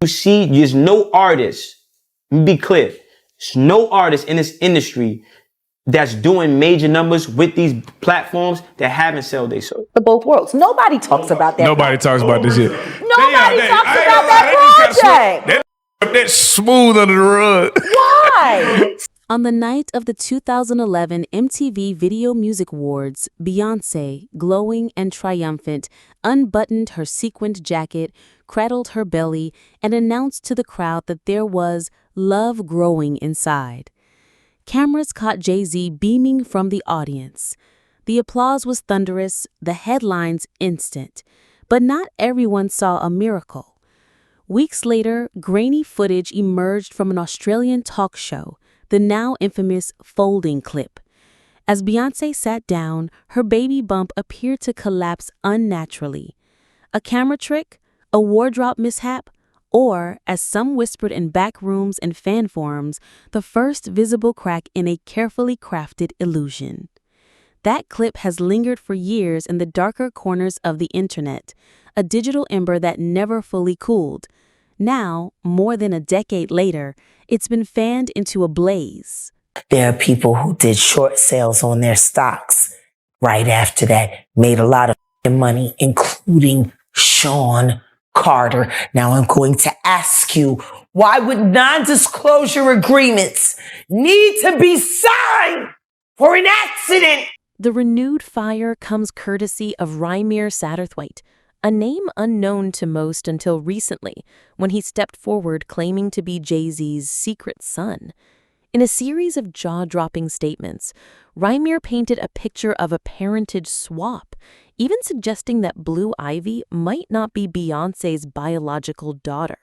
You see, there's no artist, let me be clear, there's no artist in this industry that's doing major numbers with these platforms that haven't sold their soul. The both worlds. Nobody talks about that. Nobody talks about this shit. Nobody talks about that project. That's smooth under the rug. Why? On the night of the 2011 MTV Video Music Awards, Beyoncé, glowing and triumphant, unbuttoned her sequined jacket, cradled her belly, and announced to the crowd that there was love growing inside. Cameras caught Jay-Z beaming from the audience. The applause was thunderous, the headlines instant. But not everyone saw a miracle. Weeks later, grainy footage emerged from an Australian talk show, the now infamous folding clip. As Beyoncé sat down, her baby bump appeared to collapse unnaturally. A camera trick? A wardrobe mishap? Or, as some whispered in back rooms and fan forums, the first visible crack in a carefully crafted illusion. That clip has lingered for years in the darker corners of the internet, a digital ember that never fully cooled. Now, more than a decade later, it's been fanned into a blaze. There are people who did short sales on their stocks right after that, made a lot of money, including Sean Carter. Now I'm going to ask you, why would non-disclosure agreements need to be signed for an accident? The renewed fire comes courtesy of Rymir Satterthwaite, a name unknown to most until recently, when he stepped forward claiming to be Jay-Z's secret son. In a series of jaw-dropping statements, Rymir painted a picture of a parentage swap, even suggesting that Blue Ivy might not be Beyoncé's biological daughter.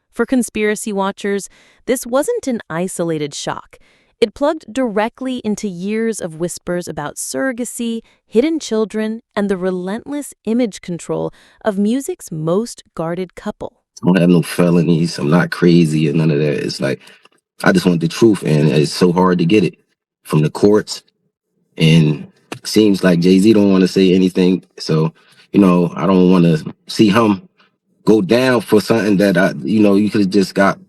For conspiracy watchers, this wasn't an isolated shock. It plugged directly into years of whispers about surrogacy, hidden children, and the relentless image control of music's most guarded couple. I don't have no felonies. I'm not crazy or none of that. It's like, I just want the truth, and it's so hard to get it from the courts. And it seems like Jay-Z don't want to say anything. So, I don't want to see him go down for something that, you could have just got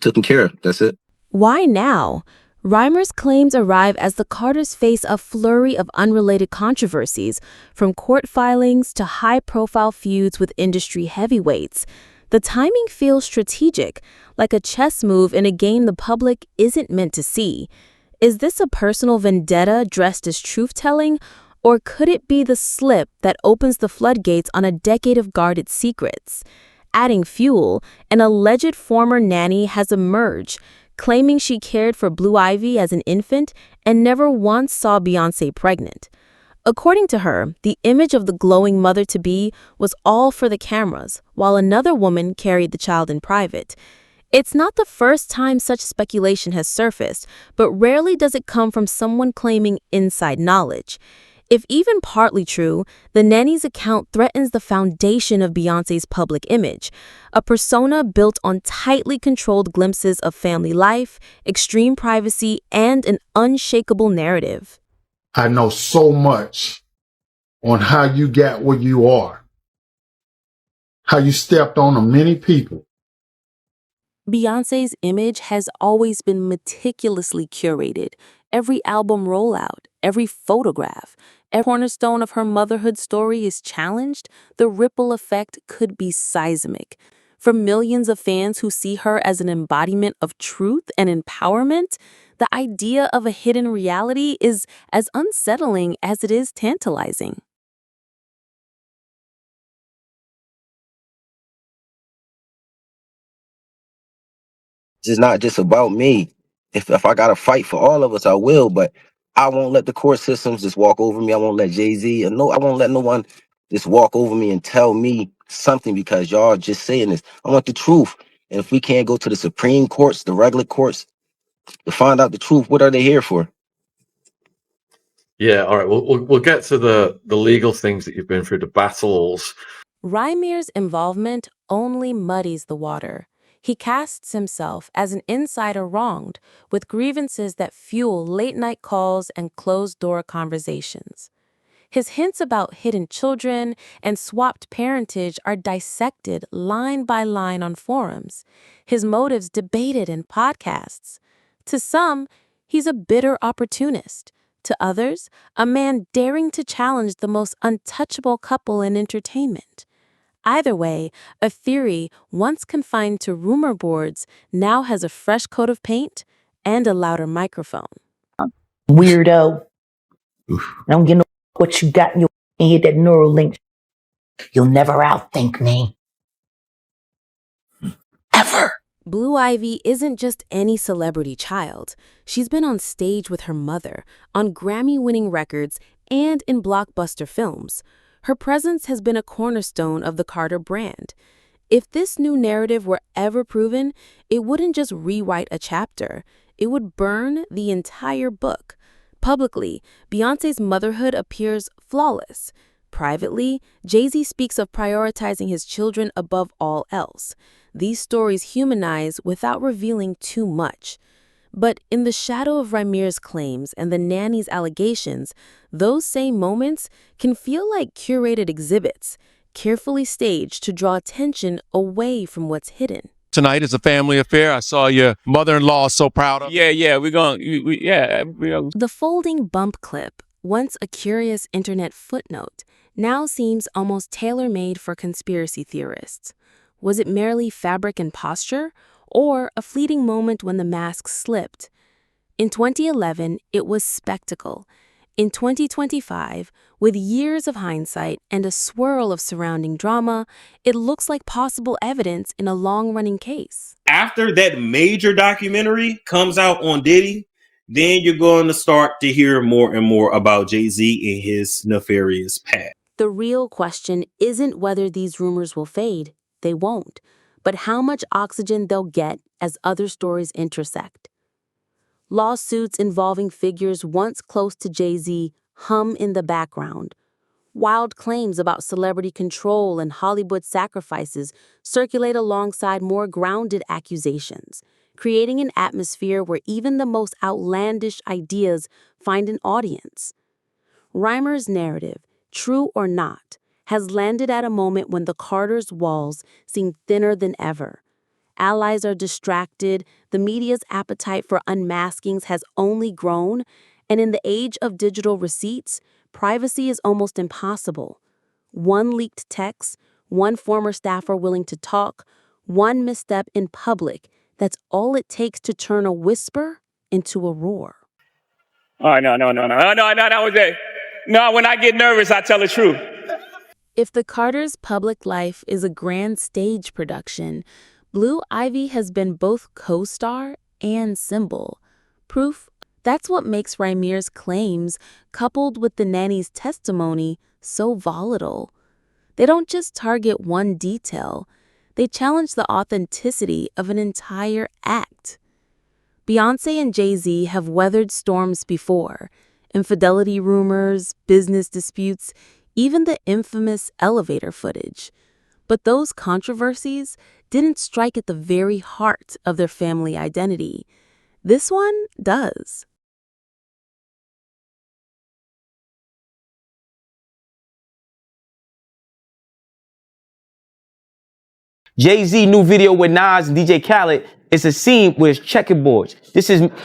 taken care of. That's it. Why now? Rymer's claims arrive as the Carters face a flurry of unrelated controversies, from court filings to high-profile feuds with industry heavyweights. The timing feels strategic, like a chess move in a game the public isn't meant to see. Is this a personal vendetta dressed as truth-telling, or could it be the slip that opens the floodgates on a decade of guarded secrets? Adding fuel, an alleged former nanny has emerged, claiming she cared for Blue Ivy as an infant and never once saw Beyoncé pregnant. According to her, the image of the glowing mother-to-be was all for the cameras, while another woman carried the child in private. It's not the first time such speculation has surfaced, but rarely does it come from someone claiming inside knowledge. If even partly true, the nanny's account threatens the foundation of Beyoncé's public image, a persona built on tightly controlled glimpses of family life, extreme privacy, and an unshakable narrative. I know so much on how you got where you are, how you stepped on many people. Beyoncé's image has always been meticulously curated. Every album rollout, every photograph, every cornerstone of her motherhood story is challenged. The ripple effect could be seismic. For millions of fans who see her as an embodiment of truth and empowerment, the idea of a hidden reality is as unsettling as it is tantalizing. It's not just about me. If I gotta fight for all of us, I will. But I won't let the court systems just walk over me. I won't let Jay-Z and I won't let no one just walk over me and tell me something because y'all just saying this. I want the truth. And if we can't go to the Supreme Courts, the regular courts, to find out the truth, what are they here for? Yeah, all right. We'll get to the legal things that you've been through, the battles. Rymir's involvement only muddies the water. He casts himself as an insider wronged, with grievances that fuel late-night calls and closed-door conversations. His hints about hidden children and swapped parentage are dissected line by line on forums, his motives debated in podcasts. To some, he's a bitter opportunist. To others, a man daring to challenge the most untouchable couple in entertainment. Either way, a theory once confined to rumor boards now has a fresh coat of paint and a louder microphone. Weirdo. I don't get no what you got in your head, that neural link. You'll never outthink me. Ever. Blue Ivy isn't just any celebrity child. She's been on stage with her mother, on Grammy-winning records, and in blockbuster films. Her presence has been a cornerstone of the Carter brand. If this new narrative were ever proven, it wouldn't just rewrite a chapter. It would burn the entire book. Publicly, Beyoncé's motherhood appears flawless. Privately, Jay-Z speaks of prioritizing his children above all else. These stories humanize without revealing too much. But in the shadow of Ramir's claims and the nanny's allegations, those same moments can feel like curated exhibits, carefully staged to draw attention away from what's hidden. Tonight is a family affair. I saw your mother-in-law so proud of. We're going to. The folding bump clip, once a curious internet footnote, now seems almost tailor-made for conspiracy theorists. Was it merely fabric and posture, or a fleeting moment when the mask slipped? In 2011, it was spectacle. In 2025, with years of hindsight and a swirl of surrounding drama, it looks like possible evidence in a long-running case. After that major documentary comes out on Diddy, then you're going to start to hear more and more about Jay-Z and his nefarious past. The real question isn't whether these rumors will fade. They won't. But how much oxygen they'll get as other stories intersect. Lawsuits involving figures once close to Jay-Z hum in the background. Wild claims about celebrity control and Hollywood sacrifices circulate alongside more grounded accusations, creating an atmosphere where even the most outlandish ideas find an audience. Reimer's narrative, true or not, has landed at a moment when the Carters' walls seem thinner than ever. Allies are distracted, the media's appetite for unmaskings has only grown, and in the age of digital receipts, privacy is almost impossible. One leaked text, one former staffer willing to talk, one misstep in public, that's all it takes to turn a whisper into a roar. Oh, no, that was it. No, when I get nervous, I tell the truth. If the Carters' public life is a grand stage production, Blue Ivy has been both co-star and symbol. Proof that's what makes Ramir's claims, coupled with the nanny's testimony, so volatile. They don't just target one detail. They challenge the authenticity of an entire act. Beyoncé and Jay-Z have weathered storms before. Infidelity rumors, business disputes, even the infamous elevator footage. But those controversies didn't strike at the very heart of their family identity. This one does. Jay-Z new video with Nas and DJ Khaled. It's a scene where it's checkerboards.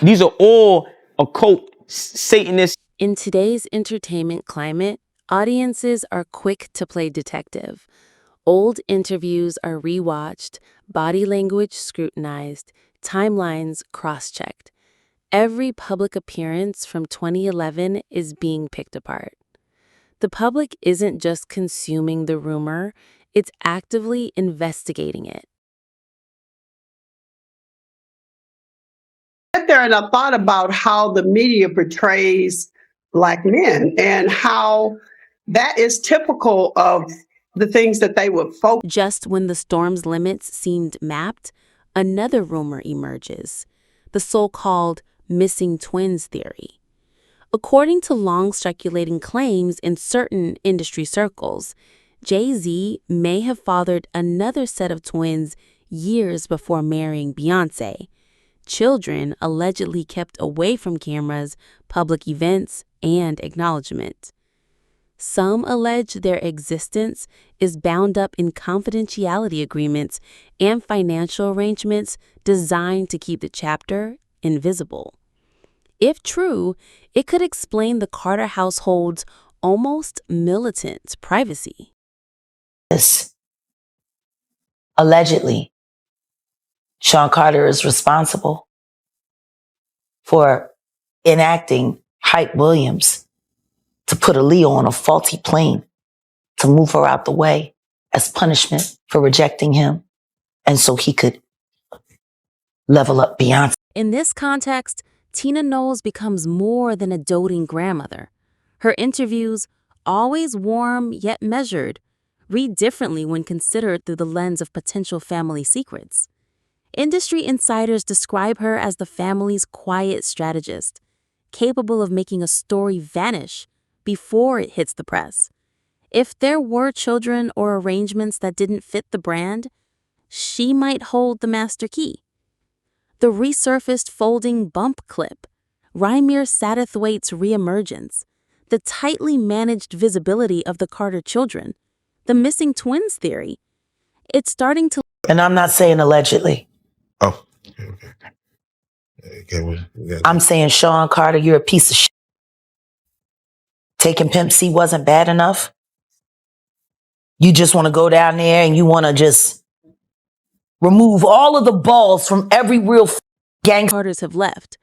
These are all occult Satanists. In today's entertainment climate, audiences are quick to play detective. Old interviews are rewatched, body language scrutinized, timelines cross-checked. Every public appearance from 2011 is being picked apart. The public isn't just consuming the rumor, it's actively investigating it. I sat there and I thought about how the media portrays Black men and how that is typical of the things that they would focus. Just when the storm's limits seemed mapped, another rumor emerges, the so-called missing twins theory. According to long-circulating claims in certain industry circles, Jay-Z may have fathered another set of twins years before marrying Beyoncé, children allegedly kept away from cameras, public events, and acknowledgement. Some allege their existence is bound up in confidentiality agreements and financial arrangements designed to keep the chapter invisible. If true, it could explain the Carter household's almost militant privacy. Allegedly, Sean Carter is responsible for enacting Hype Williams to put Aaliyah on a faulty plane to move her out the way as punishment for rejecting him, and so he could level up Beyonce. In this context, Tina Knowles becomes more than a doting grandmother. Her interviews, always warm yet measured, read differently when considered through the lens of potential family secrets. Industry insiders describe her as the family's quiet strategist, capable of making a story vanish before it hits the press. If there were children or arrangements that didn't fit the brand, she might hold the master key. The resurfaced folding bump clip, Rymir Satterthwaite's reemergence, the tightly managed visibility of the Carter children, the missing twins theory. It's starting to... And I'm not saying allegedly. Oh, okay. I'm saying, Sean Carter, you're a piece of shit. Taking Pimp C wasn't bad enough. You just want to go down there and you want to just remove all of the balls from every real gang. Carters have left.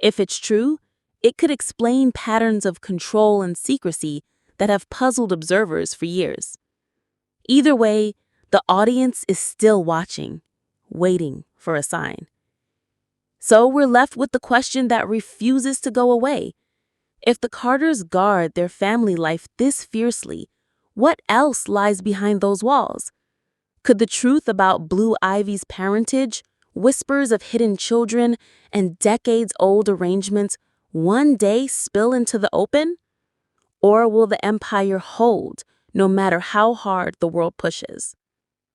If it's true, it could explain patterns of control and secrecy that have puzzled observers for years. Either way, the audience is still watching, waiting for a sign. So we're left with the question that refuses to go away. If the Carters guard their family life this fiercely, what else lies behind those walls? Could the truth about Blue Ivy's parentage, whispers of hidden children, and decades-old arrangements one day spill into the open? Or will the empire hold, no matter how hard the world pushes?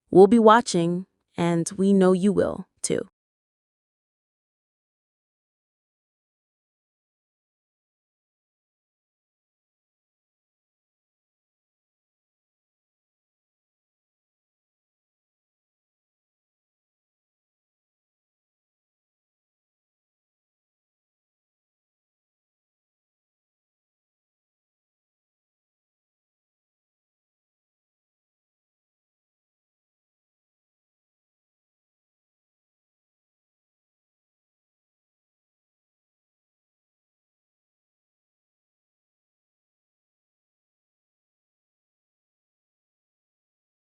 We'll be watching, and we know you will.